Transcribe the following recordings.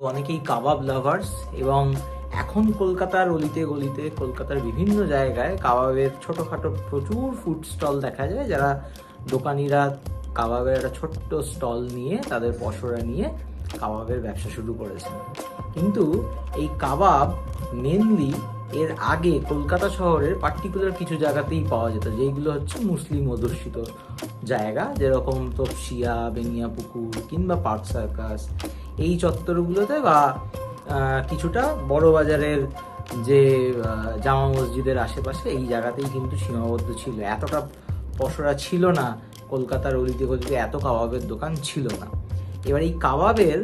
অনেকেই কাবাব লাভার্স এবং এখন কলকাতার অলিতে গলিতে কলকাতার বিভিন্ন জায়গায় কাবাবের ছোটোখাটো প্রচুর ফুড স্টল দেখা যায়, যারা দোকানিরা কাবাবের একটা ছোট্ট স্টল নিয়ে তাদের পসরা নিয়ে কাবাবের ব্যবসা শুরু করেছেন। কিন্তু এই কাবাব মেনলি এর আগে কলকাতা শহরের পার্টিকুলার কিছু জায়গাতেই পাওয়া যেত, যেইগুলো হচ্ছে মুসলিম অধ্যুষিত জায়গা, যেরকম তপসিয়া, বেনিয়াপুকুর কিংবা পার্ক সার্কাস এই চত্বরগুলোতে, বা কিছুটা বড় বাজারের যে জামা মসজিদের আশেপাশে এই জায়গাতেই কিন্তু সীমাবদ্ধ ছিল। এতটা পসরা ছিল না, কলকাতার অলিতে গলিতে এত কাবাবের দোকান ছিল না। এবার এই কাবাবের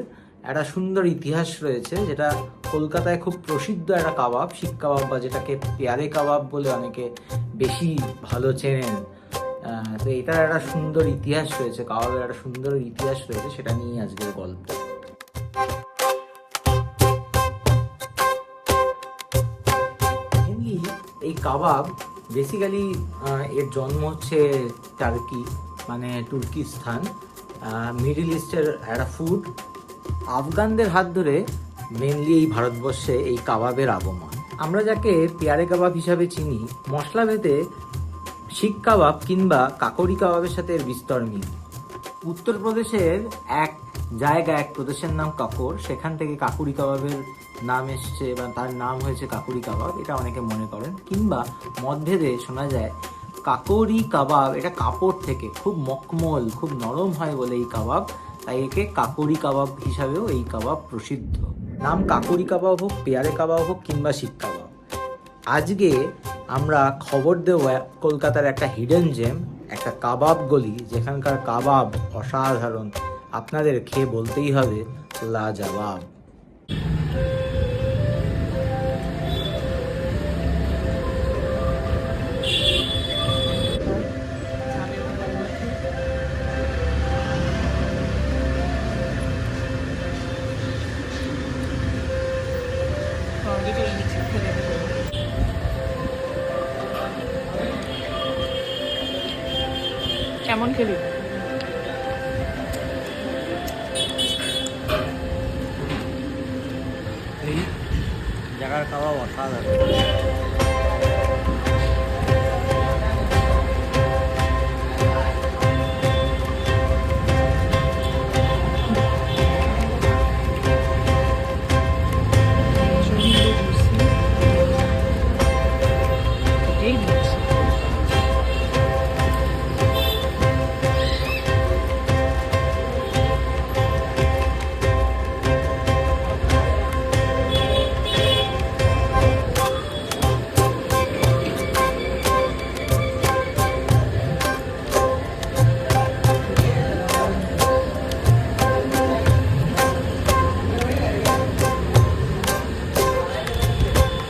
একটা সুন্দর ইতিহাস রয়েছে, যেটা কলকাতায় খুব প্রসিদ্ধ একটা কাবাব, শিক কাবাব, বা যেটাকে পেয়ারে কাবাব বলে অনেকে বেশি ভালো চেনেন। তো এটার একটা সুন্দর ইতিহাস রয়েছে, কাবাবের একটা সুন্দর ইতিহাস রয়েছে, সেটা নিয়ে আজকের গল্প। এই কাবাব বেসিক্যালি এর জন্ম হচ্ছে টার্কি, মানে তুর্কিস্তান, মিডল ইস্টের একটা ফুড। আফগানদের হাত ধরে মেনলি এই ভারতবর্ষে এই কাবাবের আগমন। আমরা যাকে পেয়ারে কাবাব হিসাবে চিনি, মশলা ভেদে শিক কাবাব কিংবা কাকরি কাবাবের সাথে এর বিস্তর মিল। উত্তরপ্রদেশের এক প্রদেশের নাম কাকর, সেখান থেকে কাকুরি কাবাবের নাম এসছে, বা তার নাম হয়েছে কাকুরি কাবাব, এটা অনেকে মনে করেন। কিংবা মতভেদে শোনা যায় কাকরি কাবাব এটা কাপড় থেকে খুব মকমল, খুব নরম হয় বলে এই কাবাব, তাই একে কাকরি কাবাব হিসাবেও এই কাবাব প্রসিদ্ধ। নাম কাকরি কাবাব হোক, পেয়ারে কাবাব হোক কিংবা শিক কাবাব, আজকে আমরা খবর দেব কলকাতার একটা হিডেন জেম, একটা কাবাব গলি, যেখানকার কাবাব অসাধারণ, আপনাদের খেয়ে বলতেই হবে লাজবাব। কেমন খেলি? এই জায়গার কাবাব অসাধারণ।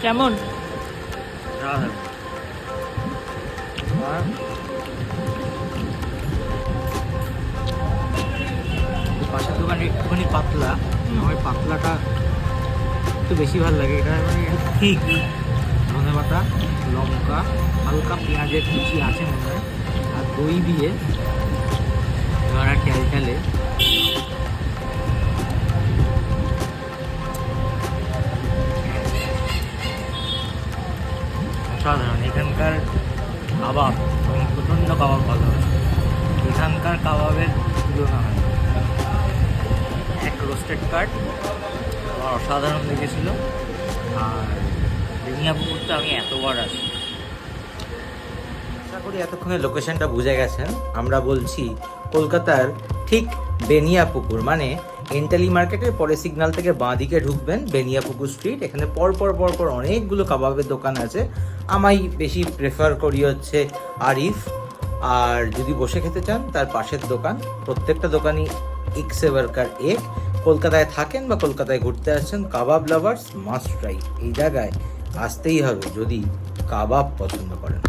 কেমন? পাশের দোকানে একটুখানি পাতলা, আমার পাতলাটা একটু বেশি ভালো লাগে। এটা মানে ঠিক ধনে পাতা, লঙ্কা, হালকা পেঁয়াজের কুচি আছে মনে হয়, আর দই দিয়ে এবার ঠেলে অসাধারণ। এখানকার কাবাব প্রচণ্ড কাবাব ভালো হয়, এখানকার কাবাবের তুলনা হয়। এক রোস্টেড কাট আমার অসাধারণ লেগেছিল, আর বেনিয়াপুকুরতে আমি এতবার আসি। আশা করি এতক্ষণে লোকেশনটা বুঝে গেছেন। আমরা বলছি কলকাতার ঠিক বেনিয়াপুকুর, মানে এন্টালি মার্কেটের পরে সিগন্যাল থেকে বাঁ দিকে ঢুকবেন, বেনিয়াপুকুর স্ট্রিট। এখানে পর অনেকগুলো কাবাবের দোকান আছে। আমি বেশি প্রেফার করি হচ্ছে আরিফ, আর যদি বসে খেতে চান তার পাশের দোকান। প্রত্যেকটা দোকানই এক সে বারকার এক। কলকাতায় থাকেন বা কলকাতায় ঘুরতে আসছেন, কাবাব লাভার্স মাস্ট ট্রাই। এই জায়গায় আসতেই হবে যদি কাবাব পছন্দ করেন।